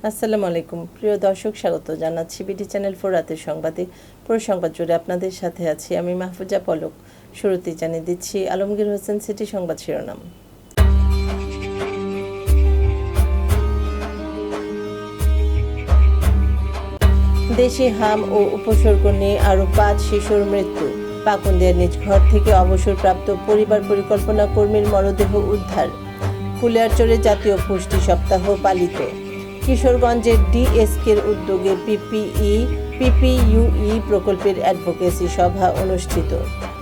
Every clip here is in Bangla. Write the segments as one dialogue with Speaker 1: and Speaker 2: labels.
Speaker 1: আসসালামু আলাইকুম প্রিয় দর্শক, স্বাগত জানাচ্ছি বিডি চ্যানেল 4 রাতের সংবাদে। পুরো সংবাদ জুড়ে আপনাদের সাথে আছি আমি মাহফুজা পলক। শুরুতেই জানিয়ে দিচ্ছি আলমগীর হোসেন সিটি সংবাদ শিরোনাম। দেশে হাম ও উপসর্গ নিয়ে আরও 5 শিশুর মৃত্যু। পাকুন্দিয়ার নিজ ঘর থেকে অবসরপ্রাপ্ত পরিবার পরিকল্পনা কর্মীর মরদেহ উদ্ধার। ফুলিয়ারচরে জাতীয় পুষ্টি সপ্তাহ পালিত। কিশোরগঞ্জের ডিএসকের উদ্যোগে পিপিইউই প্রকল্পের অ্যাডভোকেসি সভা অনুষ্ঠিত।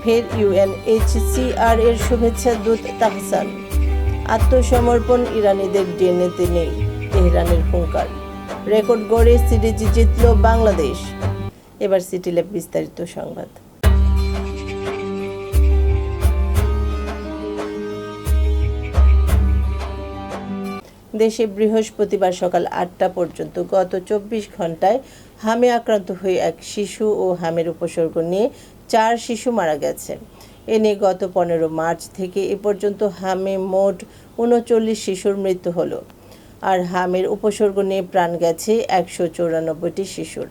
Speaker 1: ফের ইউএনএইচসিআর এর শুভেচ্ছা দূত তাহসান। আত্মসমর্পণ ইরানিদের ডিএনএতে নেই, তেহরানের হুঙ্কার। রেকর্ড গড়ে সিরিজ জিতল বাংলাদেশ। এবার সিটি ল্যাব বিস্তারিত সংবাদ। দেশে বৃহস্পতিবার সকাল 8টা পর্যন্ত গত 24 ঘন্টায় হামে আক্রান্ত হয়ে এক শিশু ও হামের উপসর্গ নিয়ে 4 শিশু মারা গেছে। এ নিয়ে গত 15 মার্চ থেকে এ পর্যন্ত হামে মোট 39 শিশুর মৃত্যু হলো, আর হামের উপসর্গ নিয়ে প্রাণ গেছে 194টি শিশুর।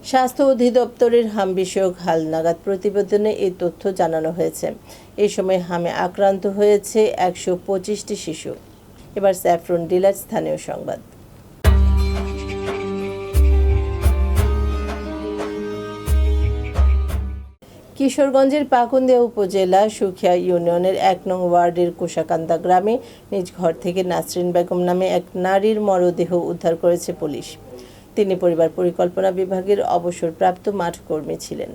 Speaker 1: স্বাস্থ্য অধিদপ্তরের হাম বিষয়ক হালনাগাদ প্রতিবেদনে এই তথ্য জানানো হয়েছে। এই সময় হামে আক্রান্ত হয়েছে 125টি শিশু। এবার স্যাফরন ডিলার স্থানীয় সংবাদ। কিশোরগঞ্জের পাকুন্দিয়া উপজেলা সুখিয়া ইউনিয়নের 1 নং ওয়ার্ডের কোষাকান্দা গ্রামে নিজ ঘর থেকে নাসরিন বেগম নামে এক নারীর মরদেহ উদ্ধার করেছে পুলিশ। তিনি পরিবার পরিকল্পনা বিভাগের অবসরপ্রাপ্ত মাঠ কর্মী ছিলেন।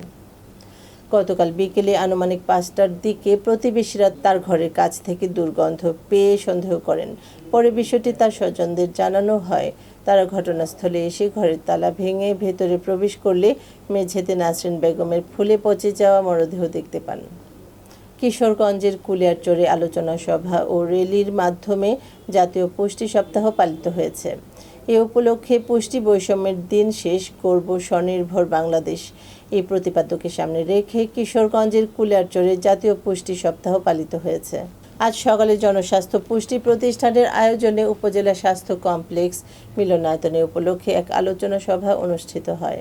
Speaker 1: গতকাল বিকেলে আনুমানিক 5টার দিকে প্রতিবেশীরা তার ঘরের কাছ থেকে দুর্গন্ধ পেয়ে সন্দেহ করেন। পরে বিষয়টি তার স্বজনদের জানানো হয়। তারা ঘটনাস্থলে এসে ঘরের তালা ভেঙে ভেতরে প্রবেশ করলে মেঝেতে নাসরিন বেগমের ফুলে পচে যাওয়া মরদেহ দেখতে পান। কিশোরগঞ্জের কুলিয়ারচরে আলোচনা সভা ও র্যালির মাধ্যমে জাতীয় পুষ্টি সপ্তাহ পালিত হয়েছে। এ উপলক্ষে পুষ্টি বৈষম্যের দিন শেষ করব স্বনির্ভর বাংলাদেশ, এই প্রতিপাদ্যকে সামনে রেখে কিশোরগঞ্জের কুলিয়ারচরে জাতীয় পুষ্টি সপ্তাহ পালিত হয়েছে। আজ সকালে জনস্বাস্থ্য পুষ্টি প্রতিষ্ঠানের আয়োজনে উপজেলা স্বাস্থ্য কমপ্লেক্স মিলনায়তনে উপলক্ষে এক আলোচনা সভা অনুষ্ঠিত হয়।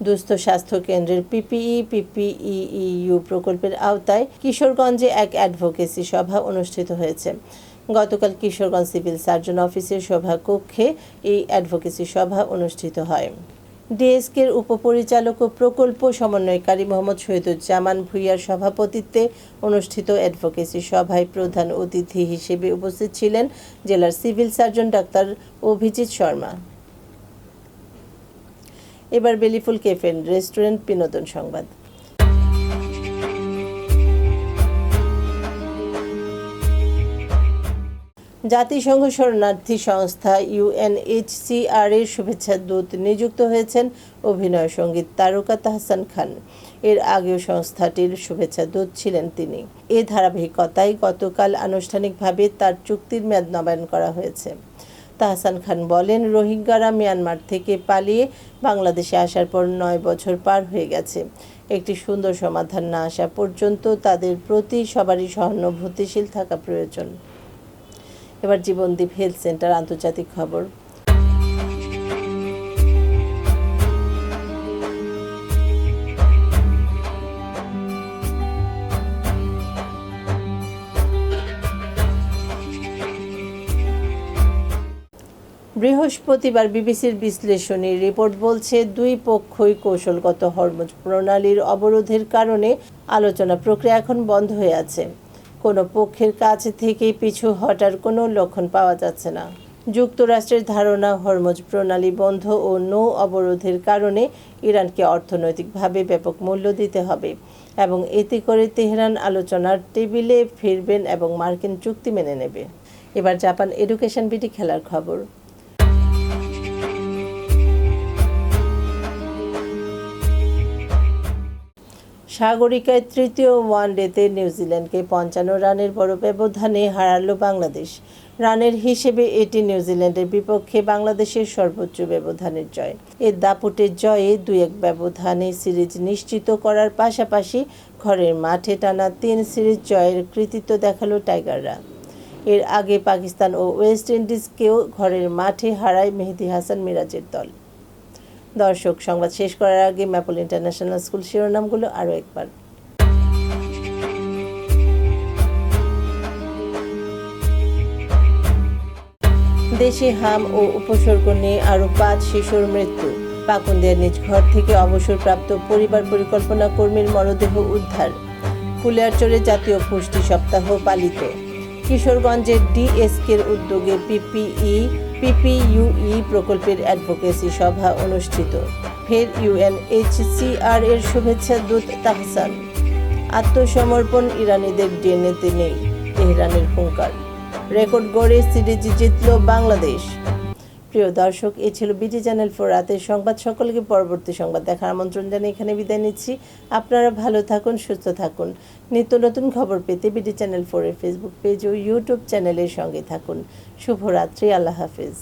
Speaker 1: দুস্থ স্বাস্থ্য কেন্দ্রের পিপিইউ প্রকল্পের আওতায় কিশোরগঞ্জে এক অ্যাডভোকেসি সভা অনুষ্ঠিত হয়েছে। গতকাল কিশোরগঞ্জ সিভিল সার্জন অফিসের সভাকক্ষে এই অ্যাডভোকেসি সভা অনুষ্ঠিত হয়। ডিএসকের উপপরিচালক ও প্রকল্প সমন্বয়কারী মোহাম্মদ শহীদুজ্জামান ভূঁইয়ার সভাপতিত্বে অনুষ্ঠিত অ্যাডভোকেসি সভায় প্রধান অতিথি হিসেবে উপস্থিত ছিলেন জেলার civil surgeon doctor Abhijit Sharma. এবার বেলিফুল ক্যাফে রেস্টুরেন্ট বিনোদন সংবাদ। জাতিসংঘ শরণার্থী সংস্থা ইউএনএইচসিআর এর শুভেচ্ছা দূত নিযুক্ত হয়েছেন অভিনয় সঙ্গীত তারকা তাহসান খান। এর আগেও সংস্থাটির শুভেচ্ছা দূত ছিলেন তিনি। এ ধারাবাহিকতায় গতকাল আনুষ্ঠানিকভাবে তার চুক্তির মেয়াদ নবায়ন করা হয়েছে। তাহসান খান বলেন, রোহিঙ্গারা মিয়ানমার থেকে পালিয়ে বাংলাদেশে আসার পর 9 বছর পার হয়ে গেছে। একটি সুন্দর সমাধান না আসা পর্যন্ত তাদের প্রতি সবারই সহানুভূতিশীল থাকা প্রয়োজন। এবার জীবনদীপ হেলথ সেন্টার আন্তর্জাতিক খবর। বৃহস্পতিবার বিবিসির বিশ্লেষণী রিপোর্ট বলছে, দুই পক্ষই কৌশলগত হরমুজ প্রণালীর অবরোধের কারণে আলোচনা প্রক্রিয়া এখন বন্ধ হয়ে আছে। কোনো পক্ষের কাছ থেকেই পিছু হটার কোনো লক্ষণ পাওয়া যাচ্ছে না। যুক্তরাষ্ট্রের ধারণা, হরমুজ প্রণালী বন্ধ ও নৌ অবরোধের কারণে ইরানকে অর্থনৈতিকভাবে ব্যাপক মূল্য দিতে হবে এবং এতে করে তেহরান আলোচনার টেবিলে ফিরবেন এবং মার্কিন চুক্তি মেনে নেবে। এবার জাপান এডুকেশন বিডি খেলার খবর। সাগরিকায় তৃতীয় ওয়ানডেতে নিউজিল্যান্ডকে 55 রানের বড় ব্যবধানে হারালো বাংলাদেশ। রানের হিসেবে এটি নিউজিল্যান্ডের বিপক্ষে বাংলাদেশের সর্বোচ্চ ব্যবধানের জয়। এর দাপুটের জয়ে 2-1 ব্যবধানে সিরিজ নিশ্চিত করার পাশাপাশি ঘরের মাঠে টানা 3 সিরিজ জয়ের কৃতিত্ব দেখালো টাইগাররা। এর আগে পাকিস্তান ও ওয়েস্ট ইন্ডিজকেও ঘরের মাঠে হারায় মেহেদী হাসান মিরাজের দল। দর্শক, সংবাদ শেষ করার আগে ম্যাপল ইন্টারন্যাশনাল স্কুল শিরোনামগুলো আরও একবার। দেশে হাম ও উপসর্গ নিয়ে আরও 5 শিশুর মৃত্যু। পাকুন্দিয়ার নিজ ঘর থেকে অবসরপ্রাপ্ত পরিবার পরিকল্পনা কর্মীর মরদেহ উদ্ধার। ফুলিয়ারচরে জাতীয় পুষ্টি সপ্তাহ পালিত। কিশোরগঞ্জের ডিএসকের উদ্যোগে পিপিইউই প্রকল্পের অ্যাডভোকেসি সভা অনুষ্ঠিত। ফের ইউএনএইচসিআর এর শুভেচ্ছা দূত তাহসান। আত্মসমর্পণ ইরানিদের ডিএনএতে নেই, তেহরানের হুঙ্কার। রেকর্ড গড়ে সিরিজ জিতল বাংলাদেশ। প্রিয় দর্শক, এই ছিল বিডি চ্যানেল 4 রাতের সংবাদ। সকলকে পরবর্তী সংবাদ দেখার আমন্ত্রণ জানিয়ে এখানে বিদায় নিচ্ছি। আপনারা ভালো থাকুন, সুস্থ থাকুন। নিত্য নতুন খবর পেতে বিডি চ্যানেল 4 এর ফেসবুক পেজ ও ইউটিউব চ্যানেলের সঙ্গে থাকুন। শুভরাত্রি, আল্লাহ হাফেজ।